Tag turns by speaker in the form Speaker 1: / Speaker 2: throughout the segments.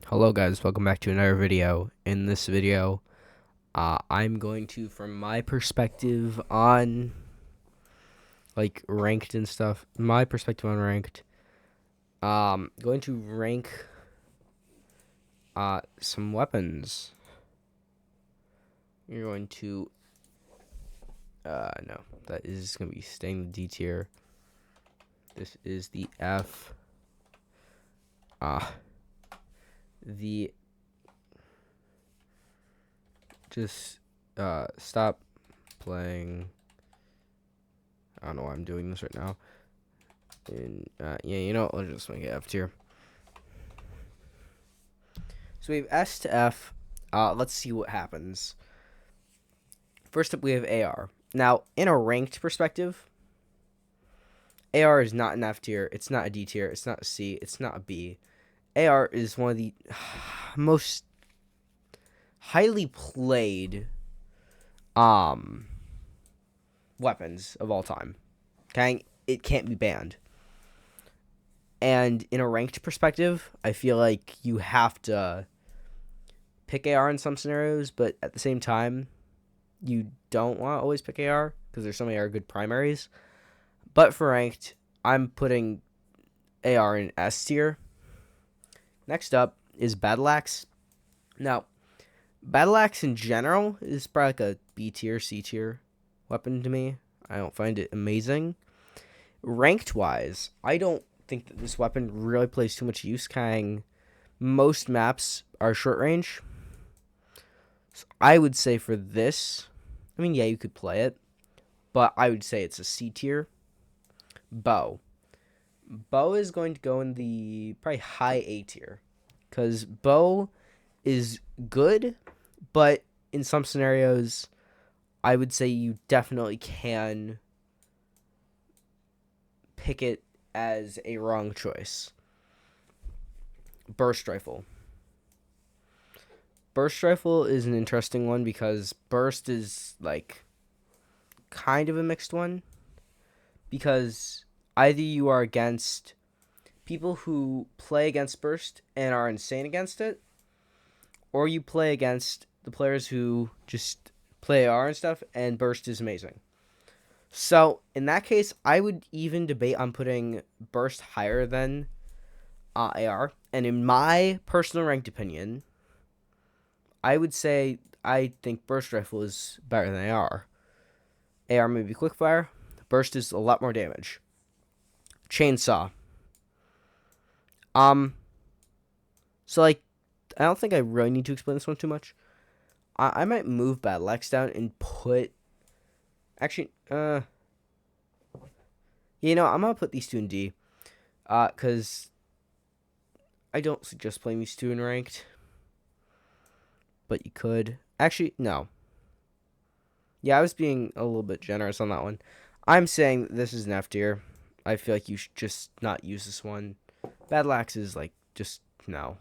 Speaker 1: Hello guys, welcome back to another video. In this video, I'm going to, from my perspective on like ranked and stuff, my perspective on ranked, going to rank some weapons. You're going to no, that is going to be staying the D tier. This is the F. The just stop playing. I don't know why I'm doing this right now. And yeah, let's just make it F tier. So we have S to F. Let's see what happens. First up, we have AR. Now, in a ranked perspective, AR is not an F tier. It's not a D tier. It's not a C. It's not a B. AR is one of the most highly played weapons of all time. Okay, it can't be banned. And in a ranked perspective, I feel like you have to pick AR in some scenarios, but at the same time, you don't want to always pick AR because there's so many AR good primaries. But for ranked, I'm putting AR in S tier. Next up is Battle Axe. Now, Battle Axe in general is probably like a B tier, C tier weapon to me. I don't find it amazing. Ranked wise, I don't think that this weapon really plays too much use. Most maps are short range. So I would say for this, I mean, yeah, you could play it, but I would say it's a C tier. Bow. Bow is going to go in the probably high A tier because bow is good, but in some scenarios, I would say you definitely can pick it as a wrong choice. Burst rifle. Burst rifle is an interesting one because burst is like kind of a mixed one because either you are against people who play against burst and are insane against it, or you play against the players who just play AR and stuff and burst is amazing. So in that case, I would even debate on putting burst higher than AR. And in my personal ranked opinion, I would say I think burst rifle is better than AR. AR may be quick fire. Burst is a lot more damage. Chainsaw. So like, I don't think I really need to explain this one too much. I might move Battle Axe down and put. Actually, I'm gonna put these two in D. Cause I don't suggest playing these two in ranked. But you could. Actually, no. Yeah, I was being a little bit generous on that one. I'm saying that this is an F tier. I feel like you should just not use this one. Battle Axe is like just no.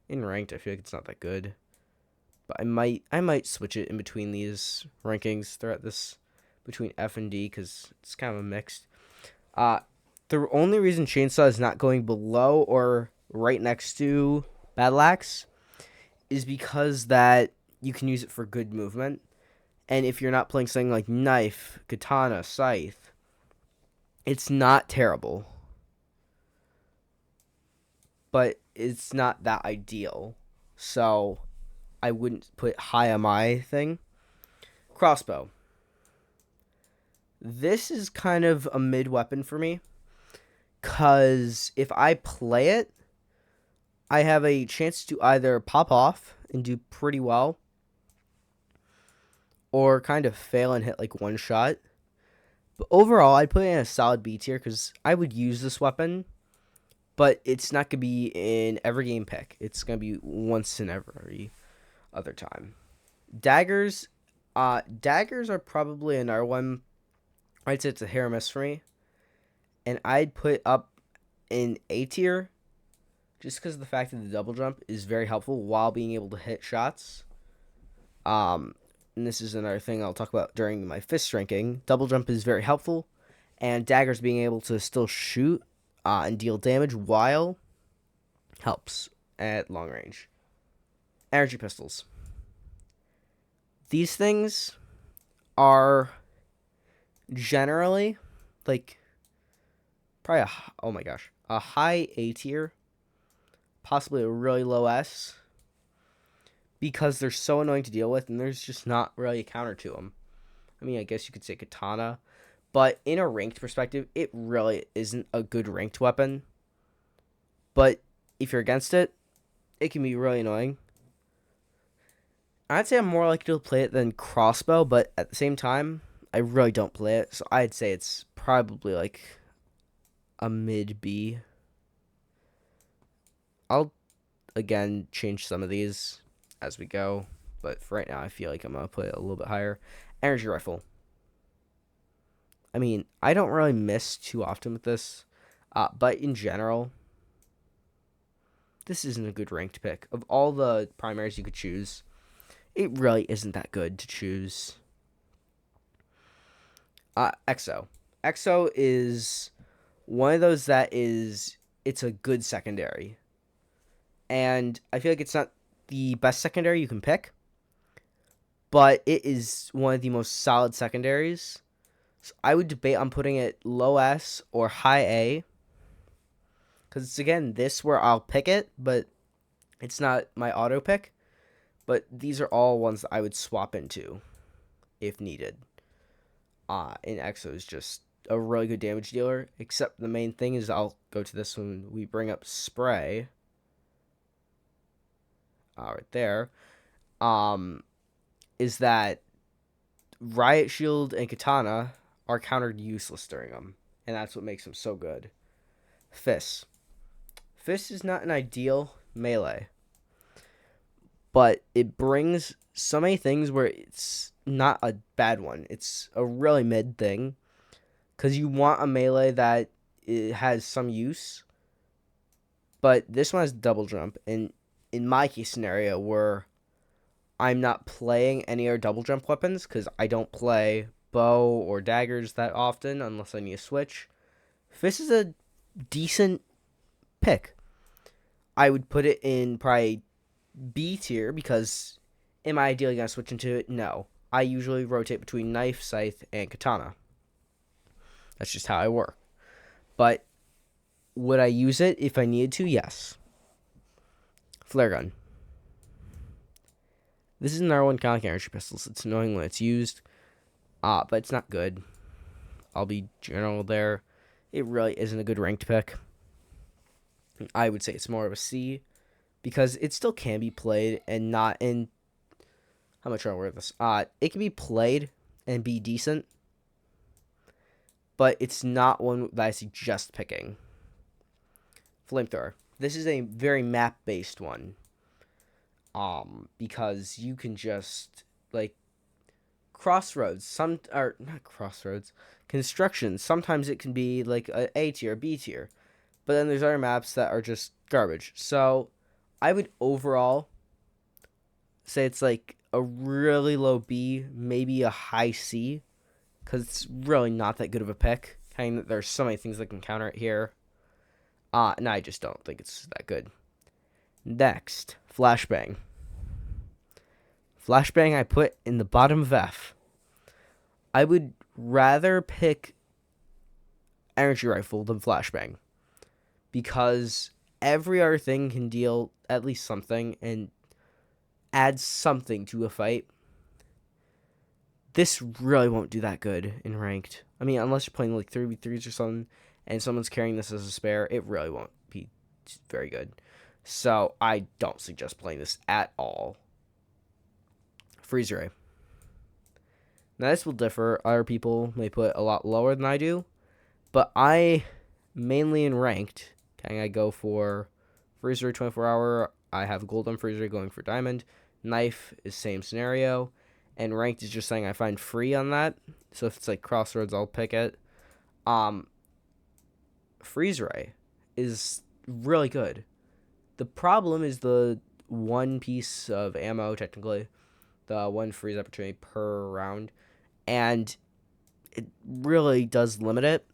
Speaker 1: In ranked, I feel like it's not that good. But I might switch it in between these rankings throughout this between F and D because it's kind of a mixed. The only reason Chainsaw is not going below or right next to Battle Axe is because that you can use it for good movement. And if you're not playing something like Knife, Katana, Scythe, it's not terrible. But it's not that ideal. So I wouldn't put it high on my thing. Crossbow. This is kind of a mid weapon for me. Because if I play it, I have a chance to either pop off and do pretty well, or kind of fail and hit like one shot. But overall, I'd put it in a solid B tier because I would use this weapon, but it's not going to be in every game pick. It's going to be once in every other time. Daggers. Daggers are probably another one. I'd say it's a hit or miss for me. And I'd put up in A tier just because of the fact that the double jump is very helpful while being able to hit shots. And this is another thing I'll talk about during my fist ranking. Double jump is very helpful, and daggers being able to still shoot and deal damage while helps. at long range. Energy pistols. These things are generally like probably a high A tier, possibly a really low S, because they're so annoying to deal with, and there's just not really a counter to them. I mean, I guess you could say katana, but in a ranked perspective, it really isn't a good ranked weapon. But if you're against it, it can be really annoying. I'd say I'm more likely to play it than crossbow, but at the same time, I really don't play it, so I'd say it's probably like a mid B. I'll again change some of these as we go, but for right now, I feel like I'm gonna put it a little bit higher. Energy rifle. I mean, I don't really miss too often with this, but in general, this isn't a good ranked pick. Of all the primaries you could choose, it really isn't that good to choose. Exo. Exo is one of those it's a good secondary. And I feel like it's not the best secondary you can pick, but it is one of the most solid secondaries. So I would debate on putting it low S or high A. Because it's, again, this where I'll pick it, but it's not my auto pick. But these are all ones that I would swap into if needed. And Exo is just a really good damage dealer. Except the main thing is, I'll go to this when we bring up spray. Right there. Is that Riot Shield and Katana are countered useless during them. And that's what makes them so good. Fist. Fist is not an ideal melee, but it brings so many things where it's not a bad one. It's a really mid thing, because you want a melee that it has some use, but this one has double jump, and in my case scenario where I'm not playing any other double jump weapons, because I don't play bow or daggers that often unless I need a switch, Fist is a decent pick. I would put it in probably B tier, because am I ideally going to switch into it? No. I usually rotate between knife, scythe, and katana. That's just how I work. But would I use it if I needed to? Yes. Flare gun. This is another one kind of like energy pistols. It's annoying when it's used, but it's not good. I'll be general there. It really isn't a good ranked pick. I would say it's more of a C, because it still can be played and not in. How much I word this? It can be played and be decent, but it's not one that I suggest picking. Flamethrower. This is a very map based one. Because you can just like crossroads. Not crossroads. Construction. Sometimes it can be like A tier, B tier. But then there's other maps that are just garbage. So I would overall say it's like a really low B, maybe a high C, because it's really not that good of a pick. There's so many things that can counter it here. And I just don't think it's that good. Next, Flashbang. Flashbang I put in the bottom of F. I would rather pick Energy Rifle than Flashbang, because every other thing can deal at least something and add something to a fight. This really won't do that good in ranked. I mean, unless you're playing like 3v3s or something and someone's carrying this as a spare, it really won't be very good. So I don't suggest playing this at all. Freeze Ray. Now this will differ. Other people may put a lot lower than I do, but I mainly in ranked, I go for Freeze Ray 24 hour. I have gold on Freeze Ray going for diamond. Knife is same scenario, and ranked is just saying I find free on that. So if it's like crossroads, I'll pick it. Freeze Ray is really good. The problem is the one piece of ammo, technically, the one freeze opportunity per round, and it really does limit it.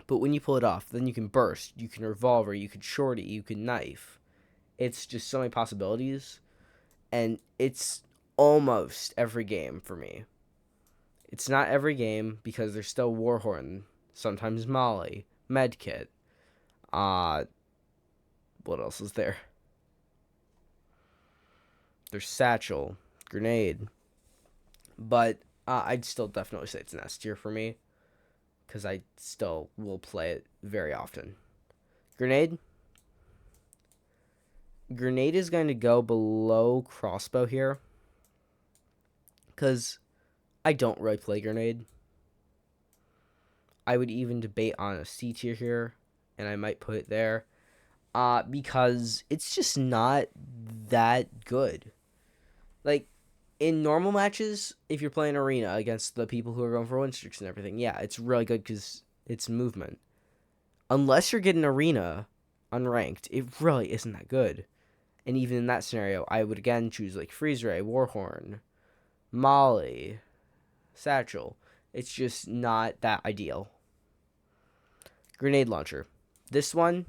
Speaker 1: But when you pull it off, then you can burst, you can revolver, you can shorty, you can knife, It's just so many possibilities, and it's almost every game for me. It's not every game because there's still Warhorn, sometimes Molly, Medkit. What else is there? There's Satchel, Grenade, but I'd still definitely say it's an S tier for me because I still will play it very often. Grenade. Grenade is going to go below Crossbow here because I don't really play Grenade. I would even debate on a C tier here, and I might put it there because it's just not that good. Like, in normal matches, if you're playing arena against the people who are going for win streaks and everything, yeah, it's really good because it's movement. Unless you're getting arena unranked, it really isn't that good. And even in that scenario, I would again choose like Freeze Ray, Warhorn, Molly, Satchel. It's just not that ideal. Grenade Launcher. This one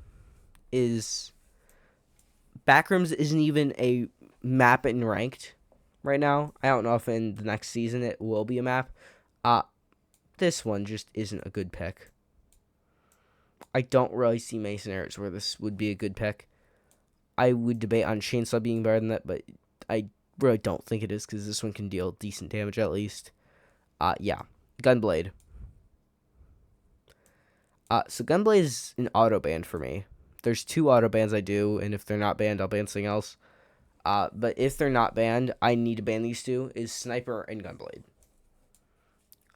Speaker 1: is... Backrooms isn't even a map in ranked right now. I don't know if in the next season it will be a map. This one just isn't a good pick. I don't really see many scenarios where this would be a good pick. I would debate on Chainsaw being better than that, but I really don't think it is because this one can deal decent damage at least. Yeah. Gunblade. So Gunblade is an auto ban for me. There's 2 auto bans I do, and if they're not banned, I'll ban something else. But if they're not banned, I need to ban these 2, is Sniper and Gunblade.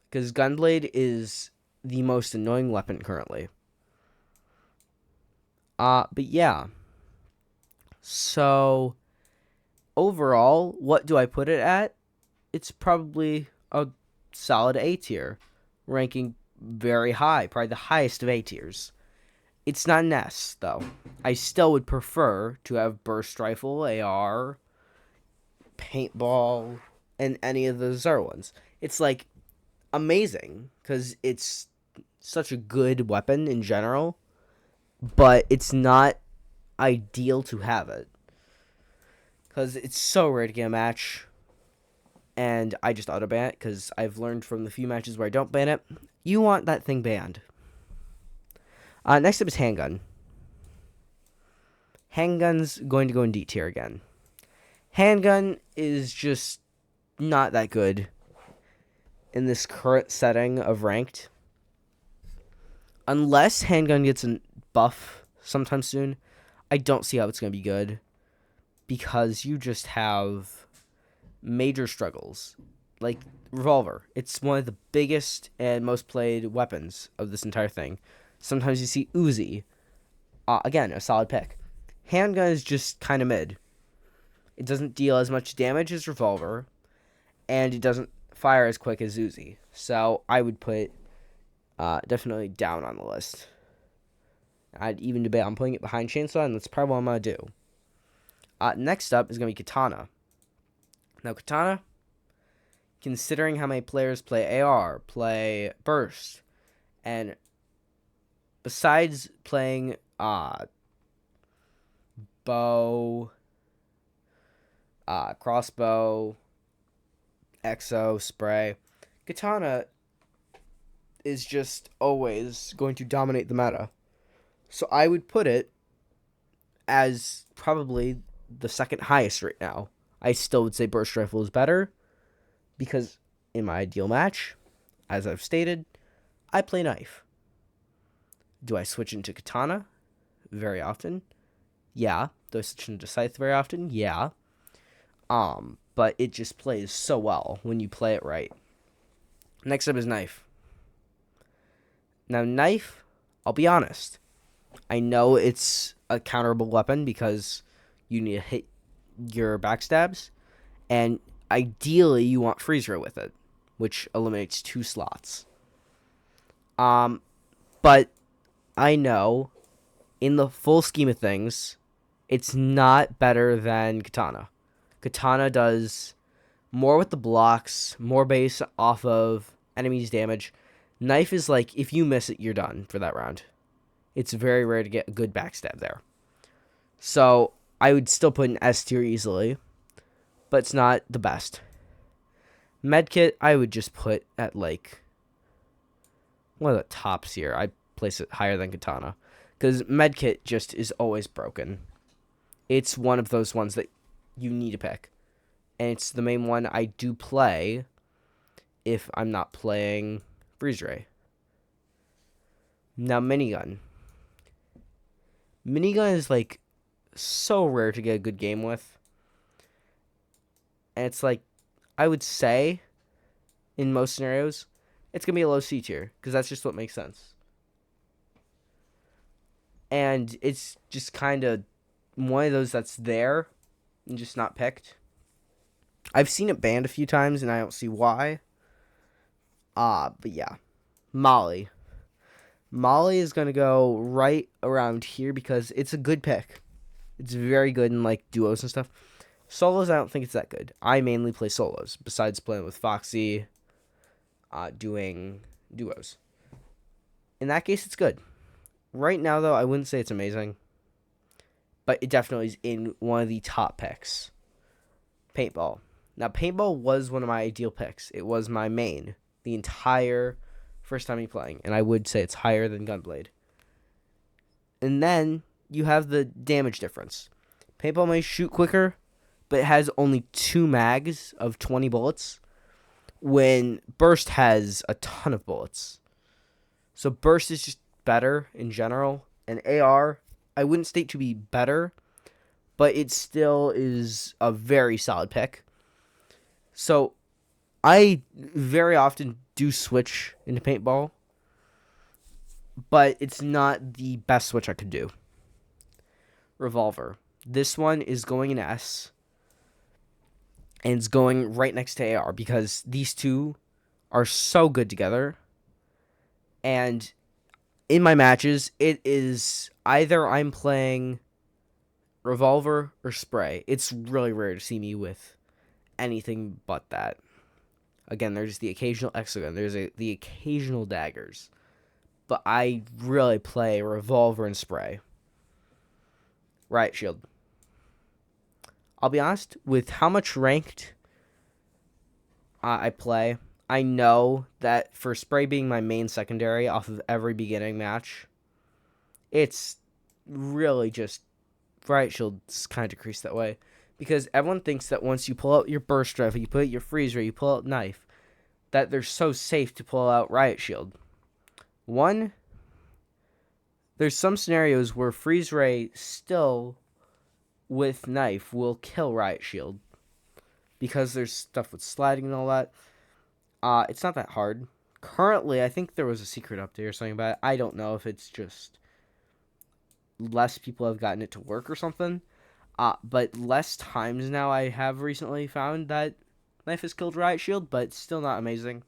Speaker 1: Because Gunblade is the most annoying weapon currently. But yeah. So, overall, what do I put it at? It's probably a solid A tier. Ranking very high. Probably the highest of A tiers. It's not an S, though. I still would prefer to have Burst Rifle, AR, Paintball, and any of those other ones. It's, like, amazing, because it's such a good weapon in general, but it's not ideal to have it. Because it's so rare to get a match, and I just auto-ban it, because I've learned from the few matches where I don't ban it, you want that thing banned. Next up is Handgun. Handgun's going to go in D tier again. Handgun is just not that good in this current setting of ranked. Unless Handgun gets a buff sometime soon, I don't see how it's going to be good. Because you just have major struggles. Like Revolver. It's one of the biggest and most played weapons of this entire thing. Sometimes you see Uzi. Again, a solid pick. Handgun is just kind of mid. It doesn't deal as much damage as Revolver, and it doesn't fire as quick as Uzi. So I would put definitely down on the list. I'd even debate on putting it behind Chainsaw, and that's probably what I'm going to do. Next up is going to be Katana. Now, Katana, considering how many players play AR, play Burst, and besides playing bow, crossbow, exo, spray, Katana is just always going to dominate the meta. So I would put it as probably the second highest right now. I still would say Burst Rifle is better because in my ideal match, as I've stated, I play knife. Do I switch into Katana very often? Yeah. Do I switch into Scythe very often? Yeah. But it just plays so well when you play it right. Next up is Knife. Now, Knife, I'll be honest. I know it's a counterable weapon because you need to hit your backstabs, and ideally you want Freeze Ray with it, which eliminates 2 slots. But I know, in the full scheme of things, it's not better than Katana. Katana does more with the blocks, more base off of enemies' damage. Knife is like, if you miss it, you're done for that round. It's very rare to get a good backstab there. So, I would still put in S tier easily, but it's not the best. Medkit, I would just put at like one of the tops here. I place it higher than Katana because Medkit just is always broken. It's one of those ones that you need to pick, and it's the main one I do play if I'm not playing Freeze Ray. Now, Minigun. Minigun is like so rare to get a good game with, and it's like I would say in most scenarios it's gonna be a low C tier because that's just what makes sense. And it's just kind of one of those that's there and just not picked. I've seen it banned a few times and I don't see why. But yeah. Molly. Molly is going to go right around here because it's a good pick. It's very good in like duos and stuff. Solos, I don't think it's that good. I mainly play solos, besides playing with Foxy, doing duos. In that case, it's good. Right now, though, I wouldn't say it's amazing, but it definitely is in one of the top picks. Paintball. Now, Paintball was one of my ideal picks. It was my main the entire first time me playing, and I would say it's higher than Gunblade. And then you have the damage difference. Paintball may shoot quicker, but it has only 2 mags of 20 bullets, when Burst has a ton of bullets. So Burst is just better in general, and AR, I wouldn't state to be better, but it still is a very solid pick. So I very often do switch into Paintball, but it's not the best switch I could do. Revolver. This one is going in S, and it's going right next to AR because these two are so good together. And in my matches, it is either I'm playing Revolver or Spray. It's really rare to see me with anything but that. Again, there's the occasional Exogun. There's the occasional daggers. But I really play Revolver and Spray. Riot Shield. I'll be honest, with how much ranked I play, I know that for Spray being my main secondary off of every beginning match, it's really just Riot Shield's kind of decreased that way. Because everyone thinks that once you pull out your Burst Rifle, you put out your Freeze Ray, you pull out Knife, that they're so safe to pull out Riot Shield. One, there's some scenarios where Freeze Ray still, with Knife, will kill Riot Shield. Because there's stuff with sliding and all that. It's not that hard. Currently, I think there was a secret update or something about it. I don't know if it's just less people have gotten it to work or something. But less times now I have recently found that Knife has killed Riot Shield, but still not amazing,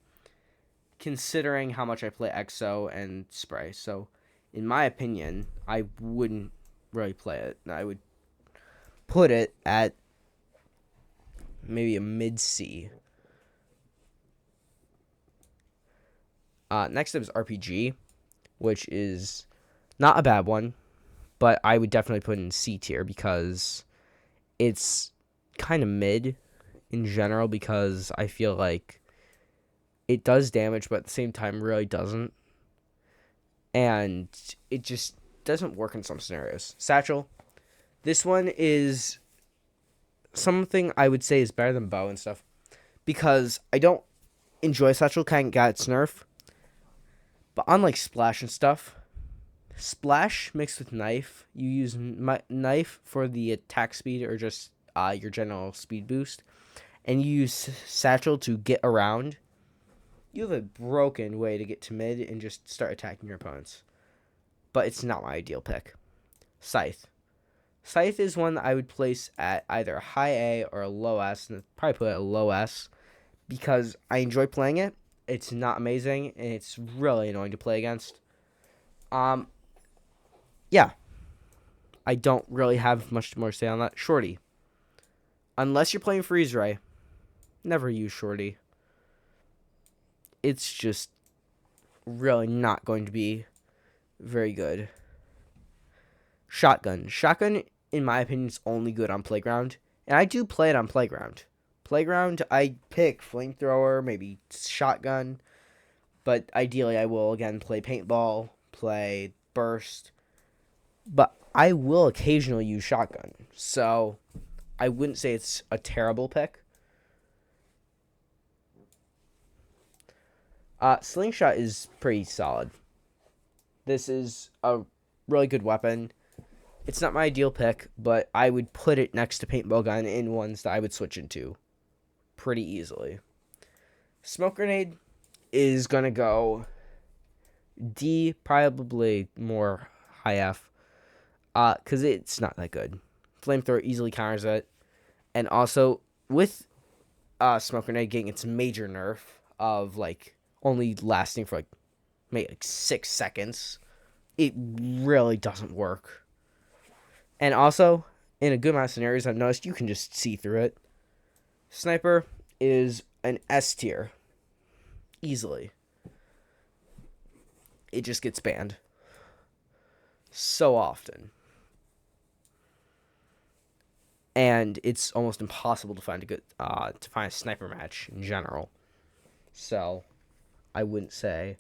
Speaker 1: considering how much I play Exo and Spray. So, in my opinion, I wouldn't really play it. I would put it at maybe a mid-C. Next up is RPG, which is not a bad one, but I would definitely put in C tier because it's kind of mid in general because I feel like it does damage, but at the same time really doesn't. And it just doesn't work in some scenarios. Satchel. This one is something I would say is better than Bow and stuff because I don't enjoy Satchel, kind of got its nerf. But unlike Splash and stuff, Splash mixed with Knife, you use Knife for the attack speed or just your general speed boost, and you use Satchel to get around. You have a broken way to get to mid and just start attacking your opponents. But it's not my ideal pick. Scythe. Scythe is one that I would place at either a high A or a low S, and I'd probably put it at a low S because I enjoy playing it. It's not amazing, and it's really annoying to play against. Yeah. I don't really have much more to say on that. Shorty. Unless you're playing Freeze Ray, never use Shorty. It's just really not going to be very good. Shotgun. Shotgun in my opinion, it's only good on Playground. And I do play it on Playground. Playground, I pick Flamethrower, maybe Shotgun. But ideally, I will, again, play Paintball, play Burst. But I will occasionally use Shotgun. So I wouldn't say it's a terrible pick. Slingshot is pretty solid. This is a really good weapon. It's not my ideal pick, but I would put it next to Paintball Gun in ones that I would switch into pretty easily. Smoke Grenade is going to go D, probably more high F, because it's not that good. Flamethrower easily counters it. And also, with Smoke Grenade getting its major nerf of, like, only lasting for, like, maybe, like, 6 seconds, it really doesn't work. And also, in a good amount of scenarios, I've noticed you can just see through it. Sniper is an S tier. Easily. It just gets banned. So often. And it's almost impossible to find a sniper match in general. So, I wouldn't say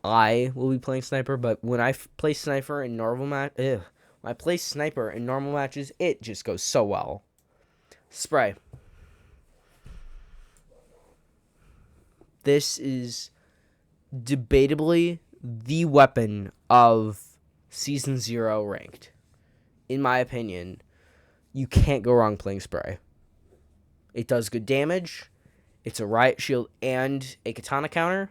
Speaker 1: I will be playing sniper, but when I play sniper in normal when I play sniper in normal matches, it just goes so well. Spray. This is debatably the weapon of Season 0 ranked. In my opinion, you can't go wrong playing Spray. It does good damage. It's a riot shield and a katana counter,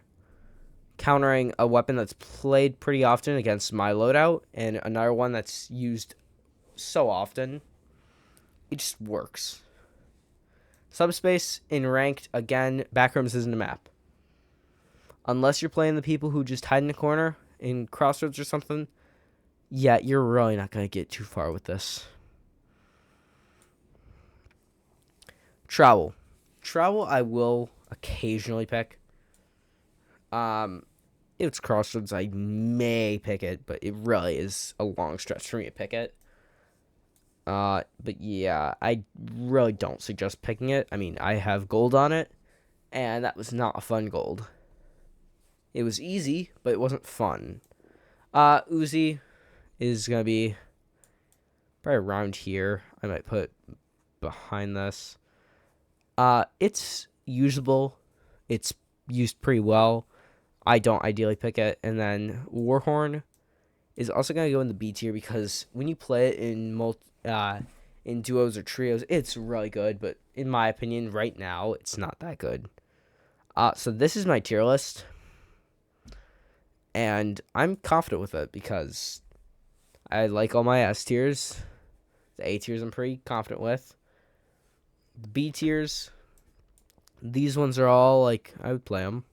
Speaker 1: countering a weapon that's played pretty often against my loadout, and another one that's used so often. It just works. Subspace in ranked, again, Backrooms isn't a map. Unless you're playing the people who just hide in the corner in Crossroads or something, yeah, you're really not going to get too far with this. Travel. Travel I will occasionally pick. If it's Crossroads, I may pick it, but it really is a long stretch for me to pick it. But yeah, I really don't suggest picking it. I mean, I have gold on it, and that was not a fun gold. It was easy, but it wasn't fun. Uzi is going to be probably around here. I might put behind this. It's usable. It's used pretty well. I don't ideally pick it. And then Warhorn is also going to go in the B tier because when you play it in duos or trios, it's really good. But in my opinion, right now, it's not that good. So this is my tier list. And I'm confident with it because I like all my S tiers. The A tiers I'm pretty confident with. The B tiers, these ones are all, like, I would play them.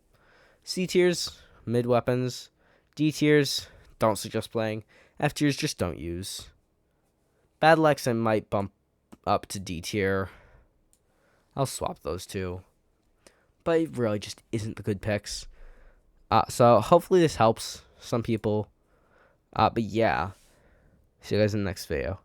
Speaker 1: C tiers, mid weapons. D tiers, don't suggest playing. F tiers, just don't use. Battle Axe I might bump up to D tier. I'll swap those two. But it really just isn't the good picks. So hopefully this helps some people. But yeah. See you guys in the next video.